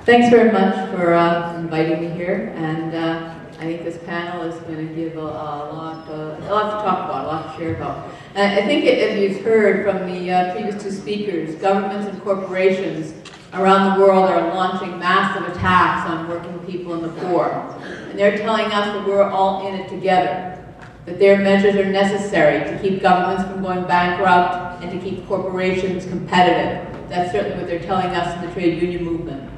Thanks very much for inviting me here, and I think this panel is going to give a lot to talk about, a lot to share about. I think as you've heard from the previous two speakers, governments and corporations around the world are launching massive attacks on working people and the poor. And they're telling us that we're all in it together, that their measures are necessary to keep governments from going bankrupt and to keep corporations competitive. That's certainly what they're telling us in the trade union movement.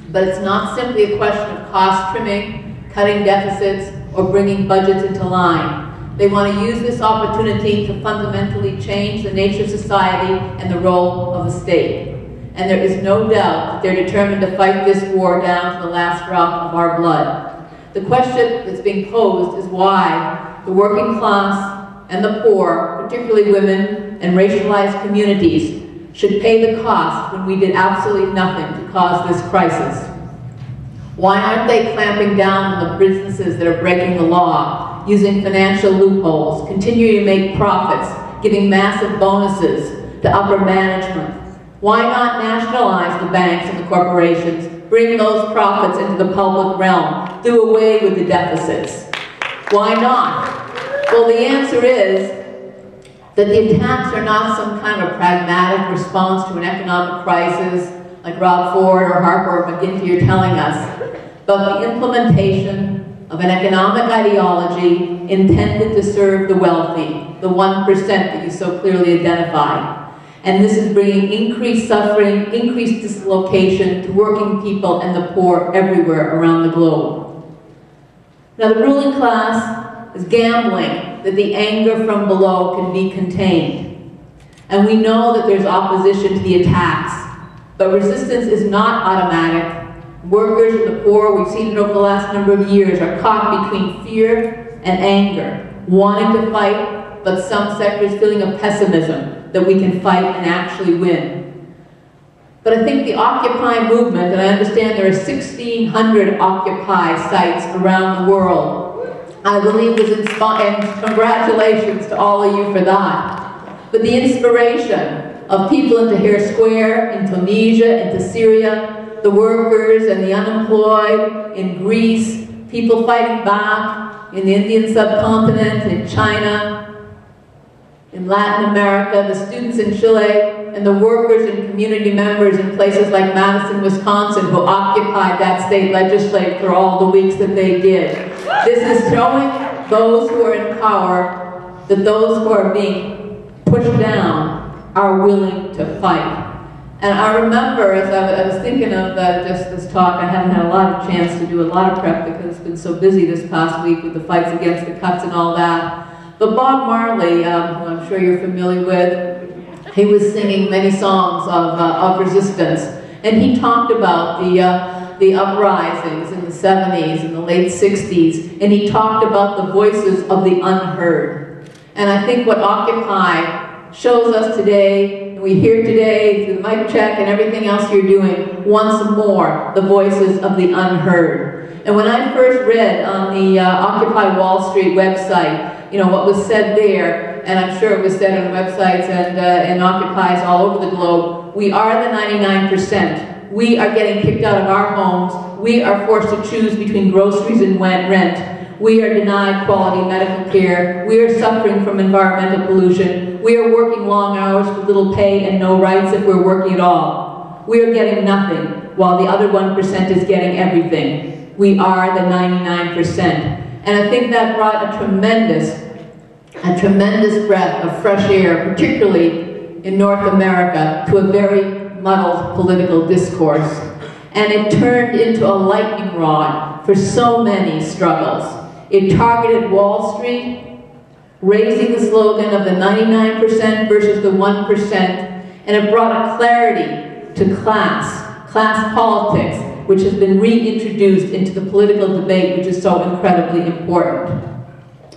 But it's not simply a question of cost trimming, cutting deficits, or bringing budgets into line. They want to use this opportunity to fundamentally change the nature of society and the role of the state. And there is no doubt that they're determined to fight this war down to the last drop of our blood. The question that's being posed is why the working class and the poor, particularly women and racialized communities, should pay the cost when we did absolutely nothing to cause this crisis. Why aren't they clamping down on the businesses that are breaking the law, using financial loopholes, continuing to make profits, giving massive bonuses to upper management? Why not nationalize the banks and the corporations, bring those profits into the public realm, do away with the deficits? Why not? Well, the answer is that the attacks are not some kind of pragmatic response to an economic crisis like Rob Ford or Harper or McGinty are telling us, but the implementation of an economic ideology intended to serve the wealthy, the 1% that you so clearly identified. And this is bringing increased suffering, increased dislocation to working people and the poor everywhere around the globe. Now the ruling class is gambling that the anger from below can be contained. And we know that there's opposition to the attacks, but resistance is not automatic. Workers and the poor, we've seen it over the last number of years, are caught between fear and anger, wanting to fight, but some sectors feeling a pessimism that we can fight and actually win. But I think the Occupy movement, and I understand there are 1,600 Occupy sites around the world, I believe was inspired, and congratulations to all of you for that. But the inspiration of people in Tahrir Square, in Tunisia, into Syria, the workers and the unemployed in Greece, people fighting back in the Indian subcontinent, in China, in Latin America, the students in Chile, and the workers and community members in places like Madison, Wisconsin, who occupied that state legislature for all the weeks that they did. This is showing those who are in power that those who are being pushed down are willing to fight. And I remember, as I was thinking of just this talk, I haven't had a lot of chance to do a lot of prep because it's been so busy this past week with the fights against the cuts and all that. But Bob Marley, who I'm sure you're familiar with, he was singing many songs of resistance. And he talked about the uprisings in the 70s and the late 60s, and he talked about the voices of the unheard. And I think what Occupy shows us today, and we hear today through the mic check and everything else you're doing, once more, the voices of the unheard. And when I first read on the Occupy Wall Street website, you know, what was said there, and I'm sure it was said on websites and Occupies all over the globe, we are the 99%. We are getting kicked out of our homes. We are forced to choose between groceries and rent. We are denied quality medical care. We are suffering from environmental pollution. We are working long hours for little pay and no rights if we're working at all. We are getting nothing, while the other 1% is getting everything. We are the 99%. And I think that brought a tremendous breath of fresh air, particularly in North America, to a very muddled political discourse. And it turned into a lightning rod for so many struggles. It targeted Wall Street, raising the slogan of the 99% versus the 1%, and it brought a clarity to class politics, which has been reintroduced into the political debate, which is so incredibly important.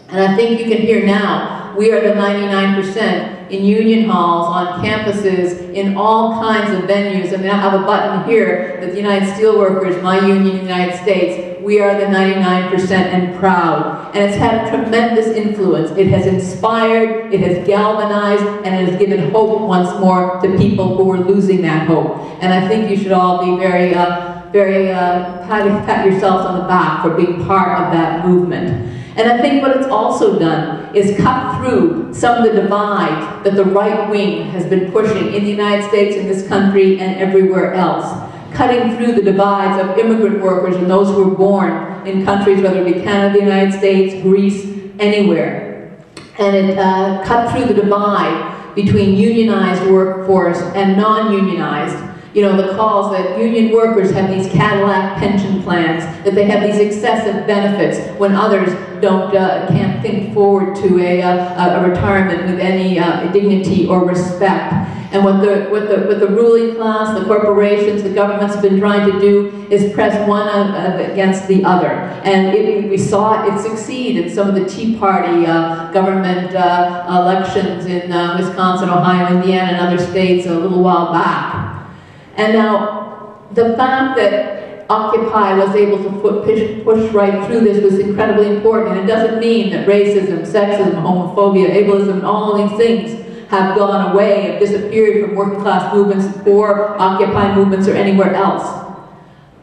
And I think you can hear now, we are the 99% in union halls, on campuses, in all kinds of venues. I mean, I have a button here that the United Steelworkers, my union in the United States, we are the 99% and proud. And it's had a tremendous influence. It has inspired, it has galvanized, and it has given hope once more to people who were losing that hope. And I think you should all be very very pat yourselves on the back for being part of that movement. And I think what it's also done is cut through some of the divide that the right wing has been pushing in the United States, in this country, and everywhere else. Cutting through the divides of immigrant workers and those who were born in countries, whether it be Canada, the United States, Greece, anywhere. And it cut through the divide between unionized workforce and non-unionized. You know, the calls that union workers have these Cadillac pension plans, that they have these excessive benefits when others can't think forward to a retirement with any dignity or respect. And what the ruling class, the corporations, the governments have been trying to do is press one against the other. And we saw it succeed in some of the Tea Party government elections in Wisconsin, Ohio, Indiana, and other states a little while back. And now, the fact that Occupy was able to push right through this was incredibly important. And it doesn't mean that racism, sexism, homophobia, ableism, and all of these things have gone away, have disappeared from working class movements or Occupy movements or anywhere else.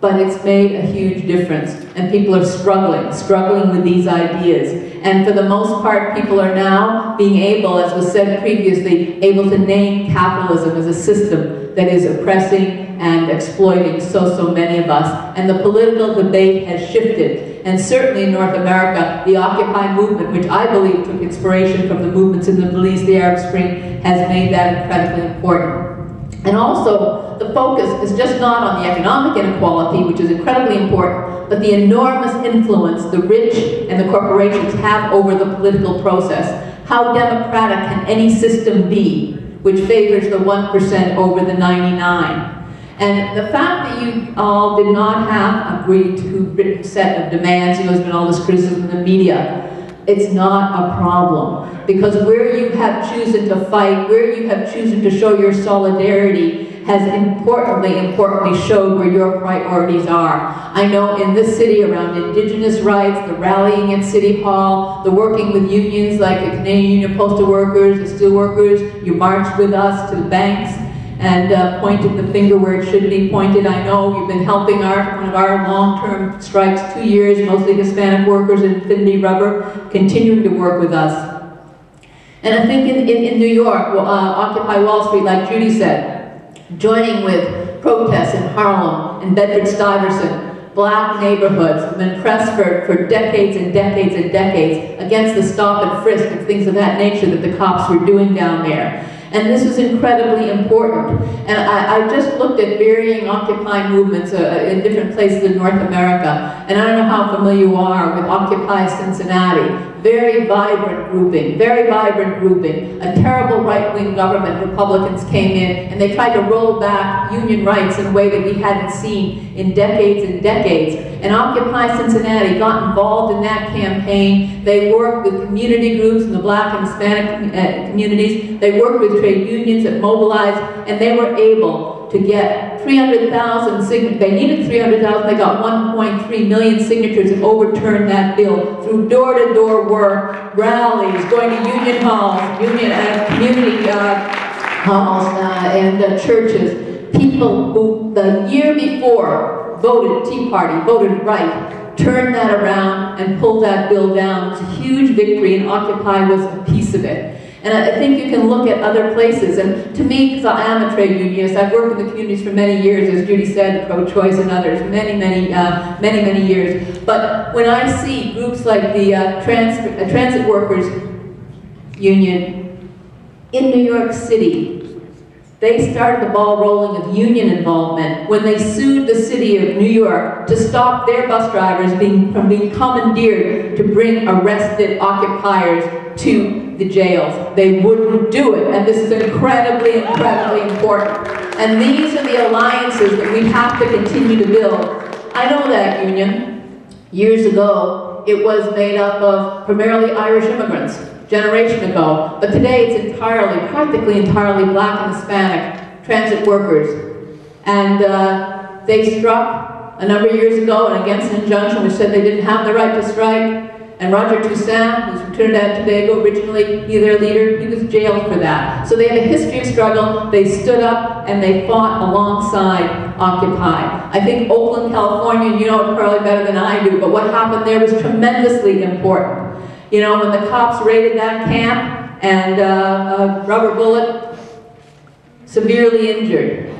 But it's made a huge difference, and people are struggling with these ideas. And for the most part, people are now being able, as was said previously, able to name capitalism as a system that is oppressing and exploiting so many of us. And the political debate has shifted. And certainly in North America, the Occupy movement, which I believe took inspiration from the movements in the Middle East, the Arab Spring, has made that incredibly important. And also, the focus is just not on the economic inequality, which is incredibly important, but the enormous influence the rich and the corporations have over the political process. How democratic can any system be which favors the 1% over the 99? And the fact that you all did not have a agreed to written set of demands, you know, there's been all this criticism in the media, it's not a problem. Because where you have chosen to fight, where you have chosen to show your solidarity has importantly showed where your priorities are. I know in this city around Indigenous rights, the rallying at City Hall, the working with unions like the Canadian Union of Postal Workers, the Steel Workers, you marched with us to the banks and pointed the finger where it should be pointed. I know you've been helping one of our long-term strikes, 2 years, mostly Hispanic workers in Infinity Rubber, continuing to work with us. And I think in New York, Occupy Wall Street, like Judy said, joining with protests in Harlem and Bedford-Stuyvesant, black neighborhoods have been pressed for decades and decades and decades against the stop and frisk and things of that nature that the cops were doing down there. And this is incredibly important. And I just looked at varying Occupy movements in different places in North America. And I don't know how familiar you are with Occupy Cincinnati. Very vibrant grouping, A terrible right-wing government, Republicans came in, and they tried to roll back union rights in a way that we hadn't seen in decades and decades. And Occupy Cincinnati got involved in that campaign. They worked with community groups in the black and Hispanic communities. They worked with trade unions that mobilized, and they were able to get 300,000 signatures. They needed 300,000. They got 1.3 million signatures and overturned that bill through door-to-door work, rallies, going to union halls, community halls, and churches. People who the year before voted Tea Party, voted right, turned that around and pulled that bill down. It was a huge victory, and Occupy was a piece of it. And I think you can look at other places, and to me, because I am a trade unionist, I've worked in the communities for many years, as Judy said, pro-choice and others, many years. But when I see groups like the Transit Workers Union in New York City, they started the ball rolling of union involvement when they sued the city of New York to stop their bus drivers from being commandeered to bring arrested occupiers to the jails. They wouldn't do it, and this is incredibly important. And these are the alliances that we have to continue to build. I know that union. Years ago, it was made up of primarily Irish immigrants, generation ago, but today it's practically entirely black and Hispanic transit workers. And they struck a number of years ago and against an injunction which said they didn't have the right to strike, And Roger Toussaint, who's from Trinidad and Tobago originally, he's their leader, he was jailed for that. So they had a history of struggle. They stood up and they fought alongside Occupy. I think Oakland, California, you know it probably better than I do, but what happened there was tremendously important. You know, when the cops raided that camp and a rubber bullet, severely injured,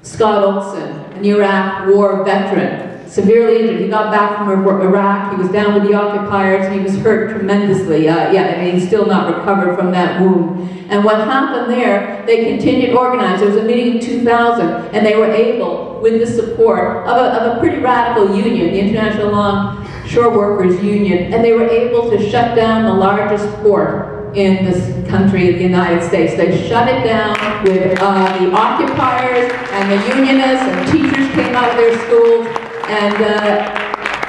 Scott Olson, an Iraq war veteran, severely injured. He got back from Iraq, he was down with the occupiers, he was hurt tremendously. And he's still not recovered from that wound. And what happened there, they continued to organize. There was a meeting in 2000, and they were able, with the support of a pretty radical union, the International Longshore Workers Union, and they were able to shut down the largest port in this country, the United States. They shut it down with the occupiers and the unionists, and teachers came out of their schools, and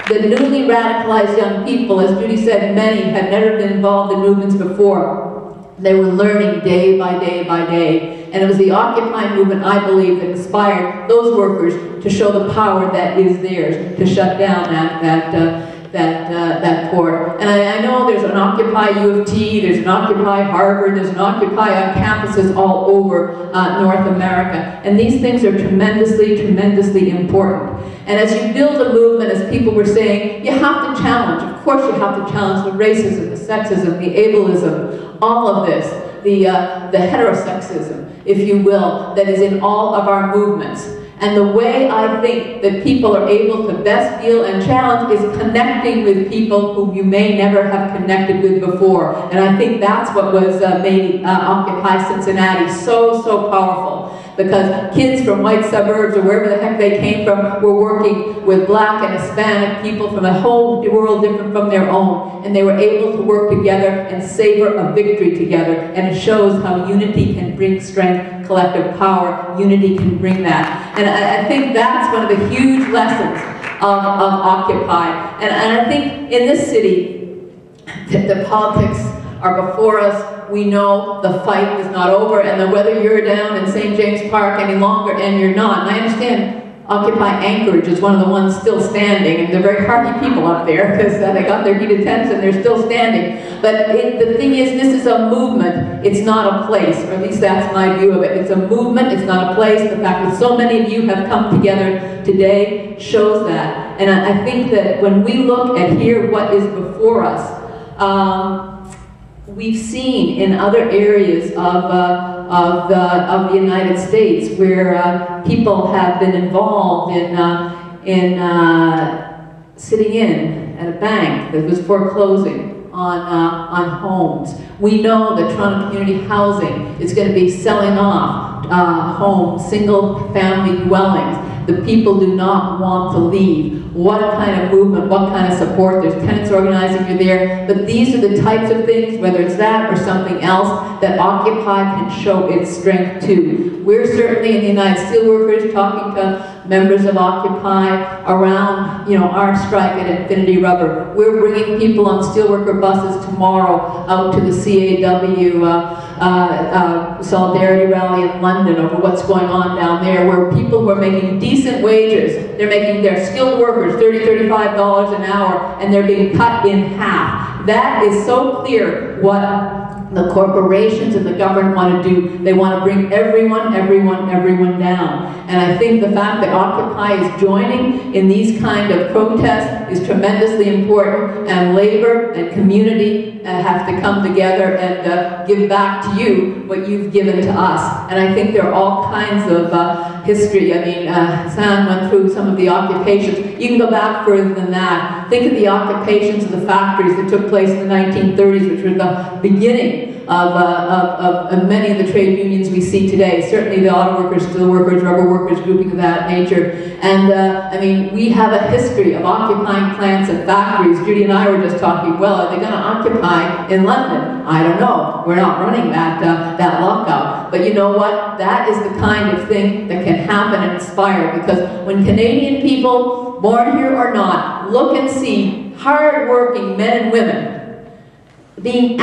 the newly radicalized young people, as Judy said, many had never been involved in movements before. They were learning day by day by day. And it was the Occupy movement, I believe, that inspired those workers to show the power that is theirs, to shut down that port. And I know there's an Occupy U of T, there's an Occupy Harvard, there's an Occupy on campuses all over North America. And these things are tremendously, tremendously important. And as you build a movement, as people were saying, you have to challenge. Of course you have to challenge the racism, the sexism, the ableism, all of this, the heterosexism, if you will, that is in all of our movements. And the way I think that people are able to best deal and challenge is connecting with people whom you may never have connected with before. And I think that's what was made Occupy Cincinnati so, so powerful. Because kids from white suburbs or wherever the heck they came from were working with black and Hispanic people from a whole world different from their own. And they were able to work together and savor a victory together. And it shows how unity can bring strength, collective power. Unity can bring that. And I think that's one of the huge lessons of Occupy. And I think in this city, the politics are before us. We know the fight is not over, and that whether you're down in St. James Park any longer, and you're not, and I understand Occupy Anchorage is one of the ones still standing, and they're very hardy people up there because they got their heated tents and they're still standing. But the thing is, this is a movement, it's not a place, or at least that's my view of it. It's a movement, it's not a place. The fact that so many of you have come together today shows that. And I think that when we look at here what is before us, we've seen in other areas of the United States where people have been involved in sitting in at a bank that was foreclosing on homes. We know that Toronto Community Housing is going to be selling off homes, single-family dwellings. The people do not want to leave. What kind of movement, what kind of support? There's tenants organizing, you're there. But these are the types of things, whether it's that or something else, that Occupy can show its strength to. We're certainly in the United Steelworkers talking to members of Occupy around, our strike at Infinity Rubber. We're bringing people on steelworker buses tomorrow out to the CAW Solidarity Rally in London over what's going on down there, where people who are making decent wages, they're making their skilled workers $30, $35 an hour, and they're being cut in half. That is so clear what the corporations and the government want to do. They want to bring everyone down. And I think the fact that Occupy is joining in these kind of protests is tremendously important, and labor and community have to come together and give back to you what you've given to us. And I think there are all kinds of history. I mean, Sam went through some of the occupations. You can go back further than that. Think of the occupations of the factories that took place in the 1930s, which were the beginning of many of the trade unions we see today. Certainly the auto workers, steel workers, rubber workers, grouping of that nature. And I mean, we have a history of occupying plants and factories. Judy and I were just talking, well, are they going to occupy in London? I don't know. We're not running that lockout. But you know what? That is the kind of thing that can happen and inspire, because when Canadian people, born here or not, look and see hard-working men and women being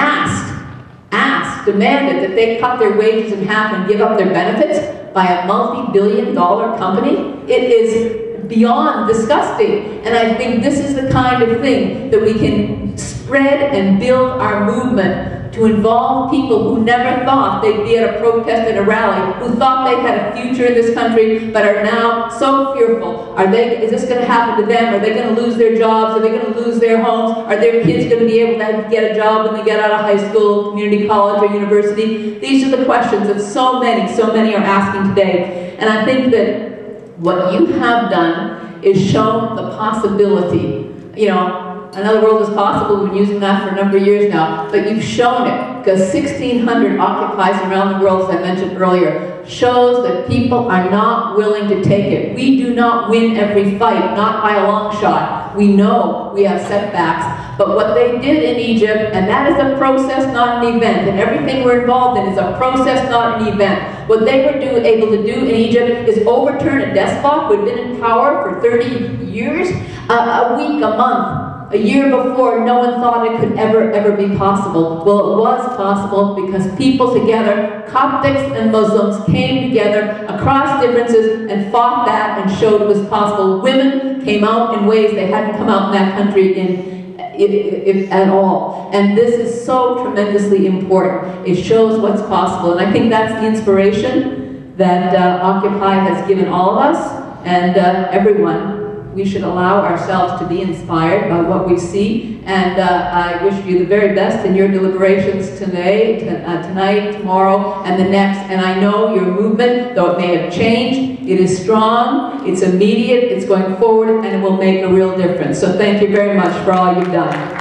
demanded that they cut their wages in half and give up their benefits by a multi-billion-dollar company, it is beyond disgusting. And I think this is the kind of thing that we can spread and build our movement to involve people who never thought they'd be at a protest and a rally, who thought they had a future in this country, but are now so fearful. Is this going to happen to them? Are they going to lose their jobs? Are they going to lose their homes? Are their kids going to be able to get a job when they get out of high school, community college, or university? These are the questions that so many are asking today. And I think that what you have done is shown the possibility. You know, another world is possible. We've been using that for a number of years now, but you've shown it, because 1,600 occupies around the world, as I mentioned earlier, shows that people are not willing to take it. We do not win every fight, not by a long shot. We know we have setbacks, but what they did in Egypt, and that is a process, not an event, and everything we're involved in is a process, not an event. What they were able to do in Egypt is overturn a despot who had been in power for 30 years, a week, a month. A year before, no one thought it could ever be possible. Well, it was possible because people together, Coptics and Muslims, came together across differences and fought that and showed it was possible. Women came out in ways they hadn't come out in that country if at all. And this is so tremendously important. It shows what's possible. And I think that's the inspiration that Occupy has given all of us and everyone. We should allow ourselves to be inspired by what we see, and I wish you the very best in your deliberations today, tonight, tomorrow, and the next. And I know your movement, though it may have changed, it is strong, it's immediate, it's going forward, and it will make a real difference. So thank you very much for all you've done.